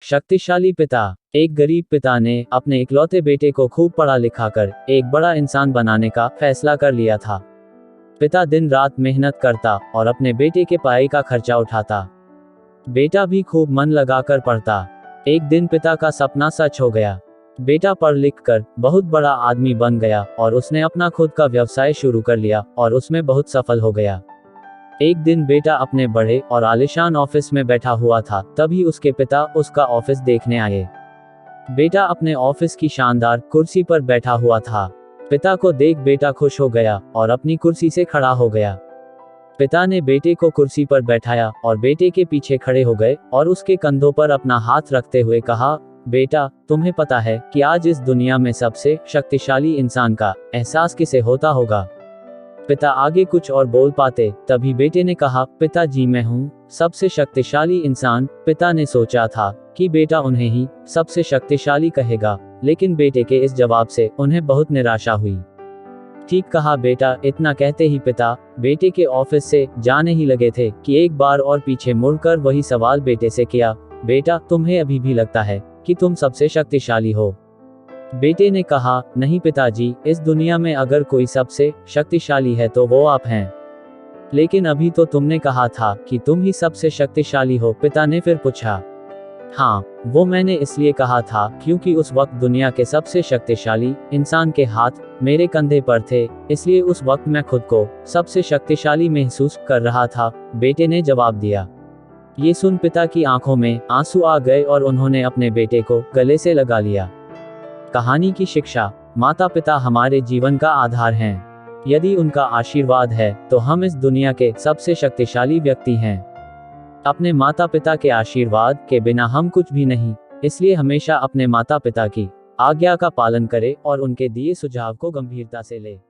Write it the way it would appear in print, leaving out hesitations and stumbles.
शक्तिशाली पिता। एक गरीब पिता ने अपने इकलौते बेटे को खूब पढ़ा लिखा कर एक बड़ा इंसान बनाने का फैसला कर लिया था। पिता दिन रात मेहनत करता और अपने बेटे के पढ़ाई का खर्चा उठाता। बेटा भी खूब मन लगाकर पढ़ता। एक दिन पिता का सपना सच हो गया। बेटा पढ़ लिख कर बहुत बड़ा आदमी बन गया और उसने अपना खुद का व्यवसाय शुरू कर लिया और उसमें बहुत सफल हो गया। एक दिन बेटा अपने बड़े और आलीशान ऑफिस में बैठा हुआ था, तभी उसके पिता उसका ऑफिस देखने आए। बेटा अपने ऑफिस की शानदार कुर्सी पर बैठा हुआ था। पिता को देख बेटा खुश हो गया और अपनी कुर्सी से खड़ा हो गया। पिता ने बेटे को कुर्सी पर बैठाया और बेटे के पीछे खड़े हो गए और उसके कंधों पर अपना हाथ रखते हुए कहा, बेटा, तुम्हें पता है कि आज इस दुनिया में सबसे शक्तिशाली इंसान का एहसास किसे होता होगा। पिता आगे कुछ और बोल पाते, तभी बेटे ने कहा, पिताजी, मैं हूँ सबसे शक्तिशाली इंसान। पिता ने सोचा था कि बेटा उन्हें ही सबसे शक्तिशाली कहेगा, लेकिन बेटे के इस जवाब से उन्हें बहुत निराशा हुई। ठीक कहा बेटा। इतना कहते ही पिता बेटे के ऑफिस से जाने ही लगे थे कि एक बार और पीछे मुड़कर वही सवाल बेटे से किया, बेटा, तुम्हें अभी भी लगता है कि तुम सबसे शक्तिशाली हो? बेटे ने कहा, नहीं पिताजी, इस दुनिया में अगर कोई सबसे शक्तिशाली है तो वो आप हैं। लेकिन अभी तो तुमने कहा था कि तुम ही सबसे शक्तिशाली हो। पिता ने फिर पूछा, हाँ, वो मैंने इसलिए कहा था क्योंकि उस वक्त दुनिया के सबसे शक्तिशाली इंसान के हाथ मेरे कंधे पर थे, इसलिए उस वक्त मैं खुद को सबसे शक्तिशाली महसूस कर रहा था, बेटे ने जवाब दिया। ये सुन पिता की आंखों में आंसू आ गए और उन्होंने अपने बेटे को गले से लगा लिया। कहानी की शिक्षा। माता पिता हमारे जीवन का आधार हैं। यदि उनका आशीर्वाद है तो हम इस दुनिया के सबसे शक्तिशाली व्यक्ति हैं। अपने माता पिता के आशीर्वाद के बिना हम कुछ भी नहीं, इसलिए हमेशा अपने माता पिता की आज्ञा का पालन करें और उनके दिए सुझाव को गंभीरता से लें।